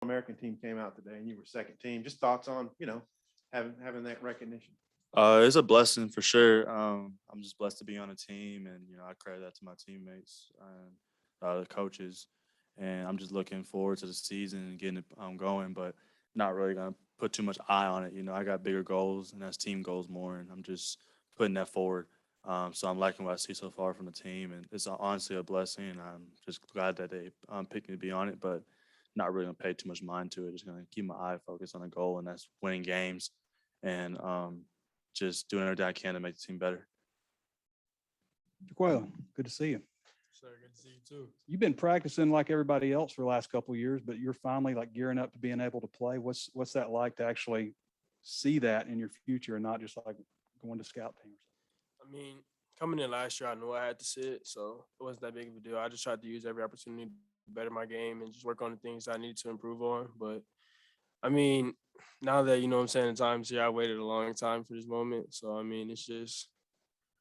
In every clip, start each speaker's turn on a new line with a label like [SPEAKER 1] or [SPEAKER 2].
[SPEAKER 1] American team came out today and you were second team. Just thoughts on, having that recognition.
[SPEAKER 2] It's a blessing for sure. I'm just blessed to be on a team, and I credit that to my teammates and the coaches. And I'm just looking forward to the season and getting it going, but not really gonna put too much eye on it. I got bigger goals, and that's team goals more, and I'm just putting that forward. So I'm liking what I see so far from the team, and it's honestly a blessing. And I'm just glad that they picked me to be on it, but not really gonna pay too much mind to it. Just gonna keep my eye focused on the goal, and that's winning games. And just doing everything I can to make the team better.
[SPEAKER 3] Jaquayln, good to see you.
[SPEAKER 4] Sir, good to see you too.
[SPEAKER 3] You've been practicing like everybody else for the last couple of years, but you're finally like gearing up to being able to play. What's that like to actually see that in your future and not just like going to scout team or something?
[SPEAKER 4] I mean, coming in last year, I knew I had to sit, so it wasn't that big of a deal. I just tried to use every opportunity to better my game and just work on the things I needed to improve on. But I mean, now that the time's here, I waited a long time for this moment. So I mean, it's just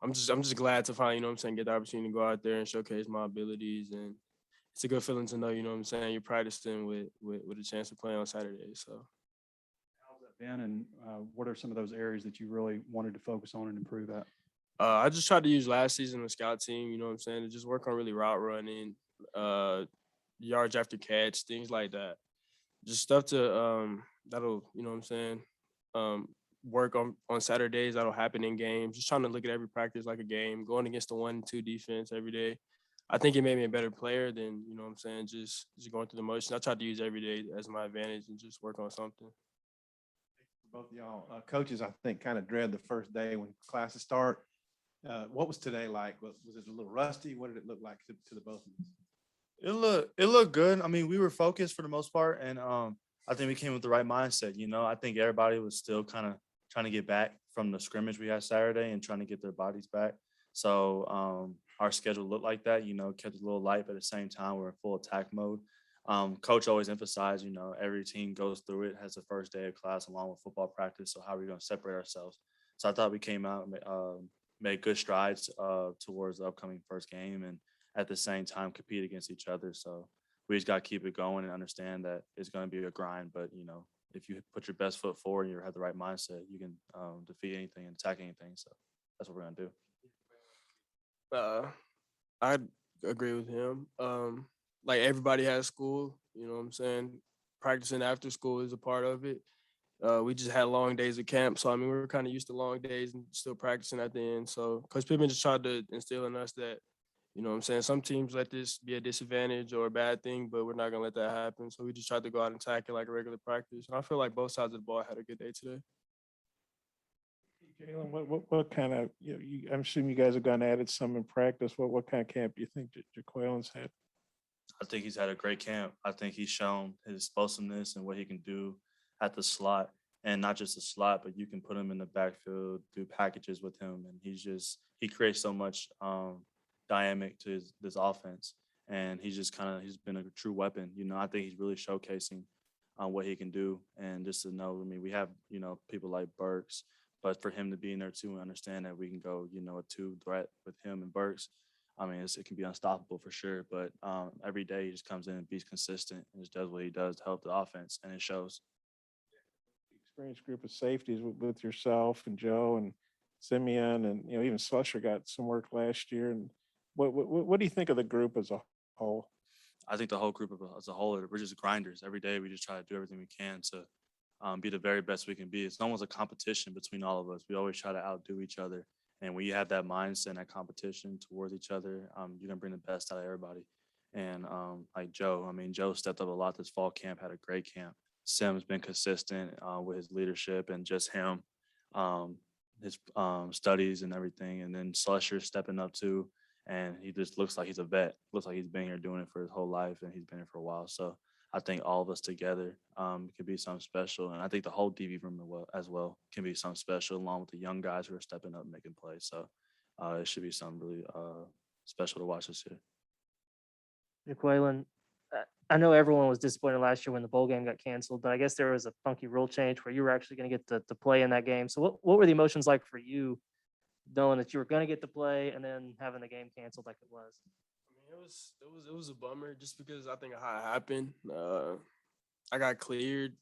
[SPEAKER 4] I'm just glad to finally, get the opportunity to go out there and showcase my abilities. And it's a good feeling to know, you're practicing with a chance to play on Saturday. So
[SPEAKER 3] How's that been, and what are some of those areas that you really wanted to focus on and improve at?
[SPEAKER 4] I just tried to use last season the scout team, to just work on really route running, yards after catch, things like that. Just stuff to that'll, work on Saturdays, that'll happen in games. Just trying to look at every practice like a game, going against the 1-2 defense every day. I think it made me a better player than, just going through the motions. I tried to use every day as my advantage and just work on something.
[SPEAKER 1] Both of y'all, coaches, I think, kind of dread the first day when classes start. What was today like? Was it a little rusty? What did it look like to the both of you?
[SPEAKER 2] It looked good. I mean, we were focused for the most part, and I think we came with the right mindset. I think everybody was still kind of trying to get back from the scrimmage we had Saturday and trying to get their bodies back. So our schedule looked like that. Kept it a little light, but at the same time, we're in full attack mode. Coach always emphasized, every team goes through it, has the first day of class along with football practice. So how are we going to separate ourselves? So I thought we came out and made good strides towards the upcoming first game, and at the same time compete against each other. So we just got to keep it going and understand that it's going to be a grind. But, if you put your best foot forward and you have the right mindset, you can defeat anything and attack anything. So that's what we're going to do.
[SPEAKER 4] I agree with him. Like everybody has school, practicing after school is a part of it. We just had long days of camp. So, I mean, we were kind of used to long days and still practicing at the end. So Coach Pittman just tried to instill in us that, some teams let this be a disadvantage or a bad thing, but we're not going to let that happen. So we just tried to go out and tackle it like a regular practice. And I feel like both sides of the ball had a good day today.
[SPEAKER 5] Jalen, what kind of, I'm assuming you guys have gone at it some in practice. What kind of camp do you think Jaquayln's had?
[SPEAKER 2] I think he's had a great camp. I think he's shown his explosiveness and what he can do at the slot, and not just the slot, but you can put him in the backfield, do packages with him, and he creates so much dynamic to this offense, and he's been a true weapon. I think he's really showcasing what he can do, and just to know, I mean, we have people like Burks, but for him to be in there too and understand that we can go a two threat with him and Burks. I mean, it can be unstoppable for sure, but every day he just comes in and be consistent and just does what he does to help the offense, and it shows.
[SPEAKER 5] Experienced group of safeties with yourself and Joe and Simeon, and even Slusher got some work last year. And what do you think of the group as a whole?
[SPEAKER 2] I think the whole group as a whole, we're just grinders. Every day we just try to do everything we can to be the very best we can be. It's almost a competition between all of us. We always try to outdo each other. And when you have that mindset and that competition towards each other, you're going to bring the best out of everybody. And like Joe, Joe stepped up a lot this fall camp, had a great camp. Sim's been consistent with his leadership and just him, his studies and everything. And then Slusher stepping up too. And he just looks like he's a vet. Looks like he's been here doing it for his whole life, and he's been here for a while. So I think all of us together could be something special. And I think the whole DB room as well can be something special, along with the young guys who are stepping up and making plays. So it should be something really special to watch this year.
[SPEAKER 6] Jaquayln, I know everyone was disappointed last year when the bowl game got canceled, but I guess there was a funky rule change where you were actually going to get to play in that game. So what were the emotions like for you, knowing that you were going to get to play and then having the game canceled like it was?
[SPEAKER 4] I mean, it was a bummer just because I think of how it happened. I got cleared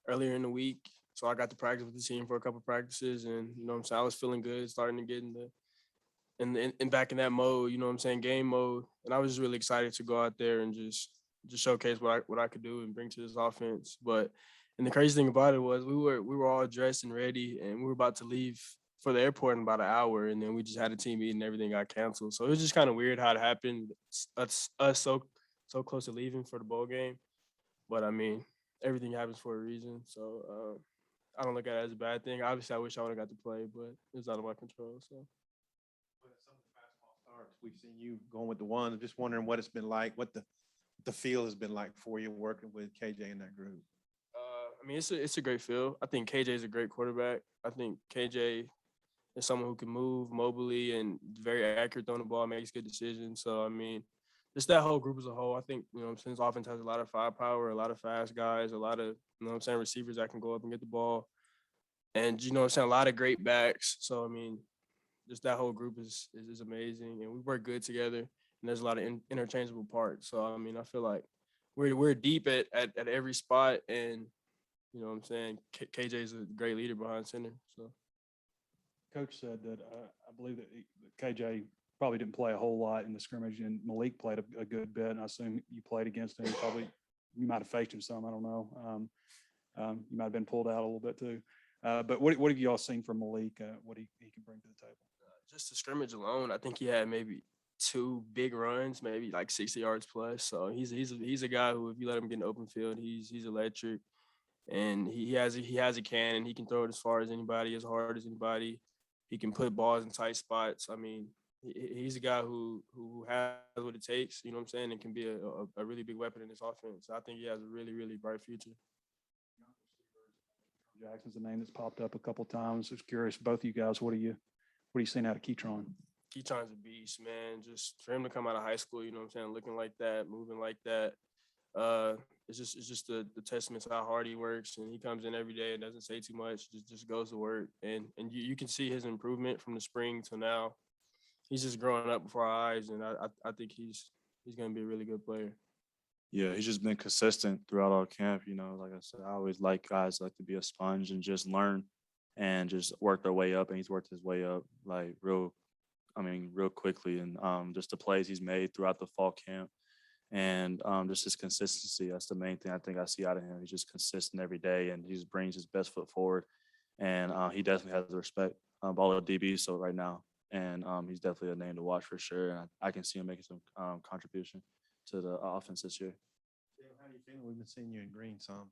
[SPEAKER 4] earlier in the week, so I got to practice with the team for a couple practices, and you know what I'm saying, I was feeling good, starting to get in back in that mode, you know what I'm saying, game mode, and I was just really excited to go out there and just showcase what I could do and bring to this offense. But and the crazy thing about it was we were all dressed and ready, and we were about to leave for the airport in about an hour, and then we just had a team meeting and everything got canceled. So it was just kind of weird how it happened. Us so close to leaving for the bowl game, but I mean everything happens for a reason. So I don't look at it as a bad thing. Obviously, I wish I would have got to play, but it was out of my control. So.
[SPEAKER 1] With some of the fastball starts, we've seen you going with the one. I'm just wondering what it's been like, what the feel has been like for you working with KJ in that group.
[SPEAKER 4] I mean, it's a great feel. I think KJ is a great quarterback. I think KJ is someone who can move mobily and very accurate throwing the ball, makes good decisions. So I mean, just that whole group as a whole, I think, you know, since offense has a lot of firepower, a lot of fast guys, a lot of, you know what I'm saying, receivers that can go up and get the ball. And you know what I'm saying, a lot of great backs. So I mean, just that whole group is amazing, and we work good together. And there's a lot of interchangeable parts. So I mean, I feel like we're deep at every spot, and you know what I'm saying, KJ is a great leader behind center. So.
[SPEAKER 3] Coach said that I believe that KJ probably didn't play a whole lot in the scrimmage, and Malik played a good bit. And I assume you played against him. You might have faced him some. I don't know. You might have been pulled out a little bit too. But what have you all seen from Malik? What he can bring to the table?
[SPEAKER 4] Just the scrimmage alone, I think he had maybe 2 big runs, maybe like 60 yards plus. So he's a guy who, if you let him get in the open field, he's electric, and he has a cannon. He can throw it as far as anybody, as hard as anybody. He can put balls in tight spots. I mean, he's a guy who has what it takes, you know what I'm saying, and can be a really big weapon in this offense. So I think he has a really, really bright future.
[SPEAKER 3] Jackson's a name that's popped up a couple of times. I was curious, both of you guys, what are you seeing out of Keytron?
[SPEAKER 4] Keytron's a beast, man. Just for him to come out of high school, you know what I'm saying, looking like that, moving like that, it's just the testament to how hard he works, and he comes in every day and doesn't say too much, just goes to work, and you can see his improvement from the spring to now. He's just growing up before our eyes, and I think he's gonna be a really good player.
[SPEAKER 2] Yeah, he's just been consistent throughout all camp. You know, like I said, I always like guys like to be a sponge and just learn and just work their way up. And he's worked his way up like real quickly. And just the plays he's made throughout the fall camp and just his consistency. That's the main thing I think I see out of him. He's just consistent every day, and he just brings his best foot forward. And he definitely has the respect of all the DBs. So right now, and he's definitely a name to watch for sure. And I can see him making some contribution to the offense this year.
[SPEAKER 1] How do you feel? We've been seeing you in green some.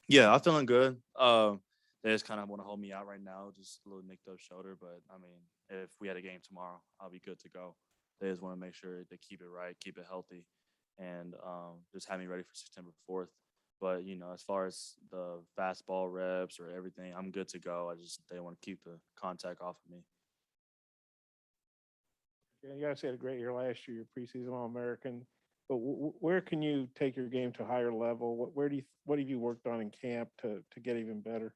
[SPEAKER 2] Yeah, I'm feeling good. They just kind of want to hold me out right now, just a little nicked up shoulder. But I mean, if we had a game tomorrow, I'll be good to go. They just want to make sure they keep it right, keep it healthy, and just have me ready for September 4th. But you know, as far as the fastball reps or everything, I'm good to go. They want to keep the contact off of me.
[SPEAKER 5] Yeah, you guys had a great year last year, your preseason All-American. But where can you take your game to a higher level? What have you worked on in camp to get even better?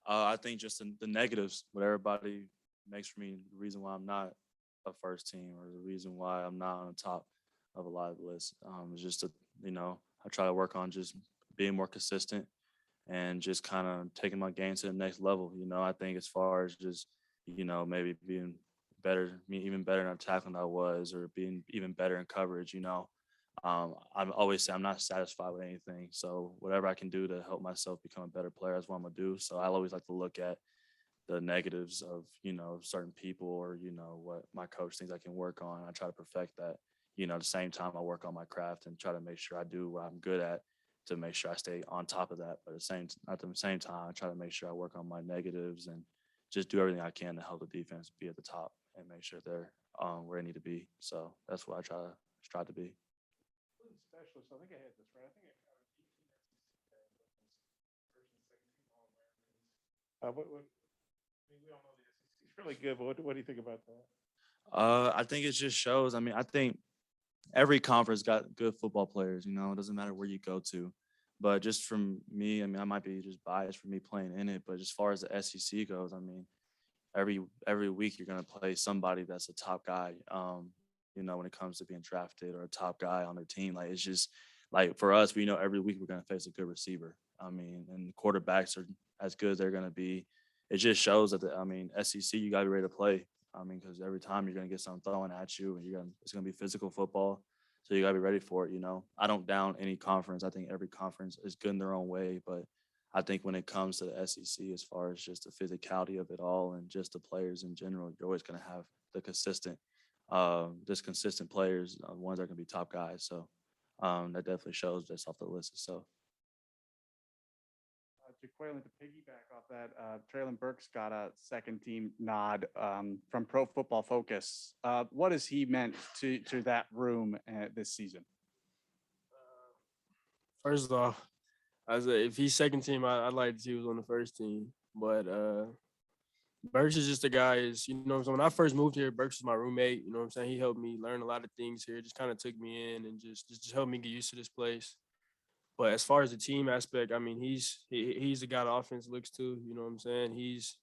[SPEAKER 2] I think just the negatives, what everybody makes for me, the reason why I'm not a first team or the reason why I'm not on the top of a lot of lists. Is just I try to work on just being more consistent and just kind of taking my game to the next level. You know, I think as far as just, maybe being better, even better in tackling than I was, or being even better in coverage, I always say I'm not satisfied with anything. So whatever I can do to help myself become a better player, that's what I'm gonna do. So I always like to look at the negatives of, certain people or, what my coach thinks I can work on. I try to perfect that. At the same time, I work on my craft and try to make sure I do what I'm good at to make sure I stay on top of that. But at the same time, I try to make sure I work on my negatives and just do everything I can to help the defense be at the top and make sure they're where they need to be. So that's what I try to be.
[SPEAKER 5] Specialist, I think I had this right. I think I counted 18 first and second team All-Americans. We all know the SEC is really good, but what do you think about that?
[SPEAKER 2] I think it just shows. I mean, I think every conference got good football players. It doesn't matter where you go to. But just from me, I mean, I might be just biased for me playing in it. But as far as the SEC goes, I mean, every week you're gonna play somebody that's a top guy. When it comes to being drafted or a top guy on their team, like it's just like for us, we know every week we're going to face a good receiver. I mean, and quarterbacks are as good as they're going to be. It just shows that SEC, you got to be ready to play. I mean, because every time you're going to get something thrown at you, and it's going to be physical football. So you got to be ready for it. I don't down any conference. I think every conference is good in their own way, but I think when it comes to the SEC, as far as just the physicality of it all and just the players in general, you're always going to have the consistent players, ones that are going to be top guys. So that definitely shows just off the list itself.
[SPEAKER 7] Jaquayln, to piggyback off that, Traylon Burks got a second team nod from Pro Football Focus. What has he meant to that room this season?
[SPEAKER 4] First off, if he's second team, I'd like to see he was on the first team. But Burks is just a guy. When I first moved here, Burks was my roommate. You know what I'm saying? He helped me learn a lot of things here. Just kind of took me in and just helped me get used to this place. But as far as the team aspect, I mean, he's the guy the offense looks to. You know what I'm saying? He's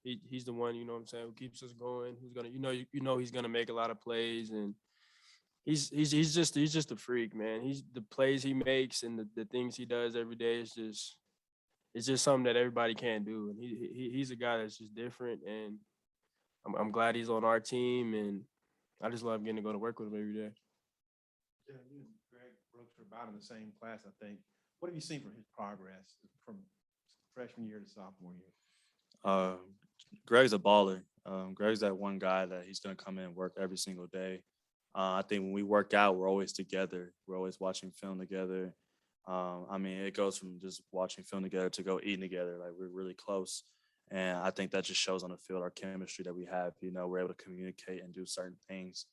[SPEAKER 4] the one. You know what I'm saying? Who keeps us going? Who's gonna he's gonna make a lot of plays, and he's just a freak, man. The plays he makes and the things he does every day is just something that everybody can't do, and he's a guy that's just different, and I'm glad he's on our team, and I just love getting to go to work with him every day.
[SPEAKER 1] Yeah, you and Greg Brooks are about in the same class, I think. What have you seen from his progress from freshman year to sophomore year?
[SPEAKER 2] Greg's a baller. Greg's that one guy that he's going to come in and work every single day. I think when we work out, we're always together. We're always watching film together. It goes from just watching film together to go eating together. Like, we're really close. And I think that just shows on the field our chemistry that we have. We're able to communicate and do certain things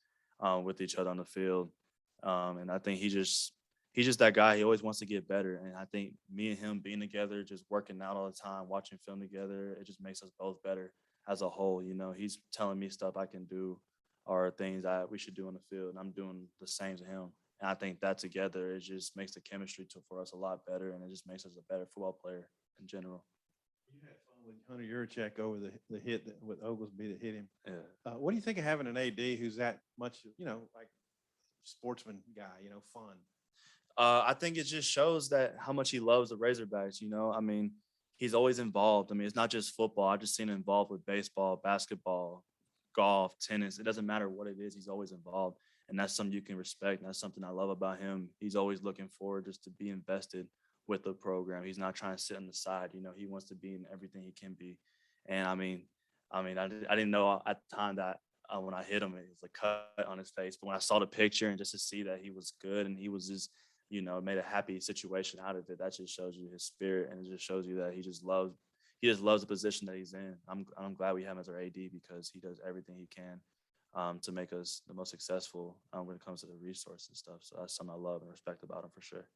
[SPEAKER 2] with each other on the field. And I think he's just that guy. He always wants to get better. And I think me and him being together, just working out all the time, watching film together, it just makes us both better as a whole. He's telling me stuff I can do or things that we should do on the field, and I'm doing the same to him. And I think that together, it just makes the chemistry for us a lot better, and it just makes us a better football player in general.
[SPEAKER 1] You had fun with Hunter Yurachek over the hit with Oglesby that hit him.
[SPEAKER 2] Yeah.
[SPEAKER 1] What do you think of having an AD who's that much, like sportsman guy, fun?
[SPEAKER 2] I think it just shows that how much he loves the Razorbacks. He's always involved. It's not just football. I've just seen him involved with baseball, basketball, golf, tennis. It doesn't matter what it is. He's always involved. And that's something you can respect. And that's something I love about him. He's always looking forward just to be invested with the program. He's not trying to sit on the side. He wants to be in everything he can be. And I didn't know at the time that when I hit him, it was a cut on his face. But when I saw the picture and just to see that he was good and he was just, made a happy situation out of it, that just shows you his spirit, and it just shows you that he just loves the position that he's in. I'm glad we have him as our AD because he does everything he can to make us the most successful when it comes to the resource and stuff. So that's something I love and respect about him for sure.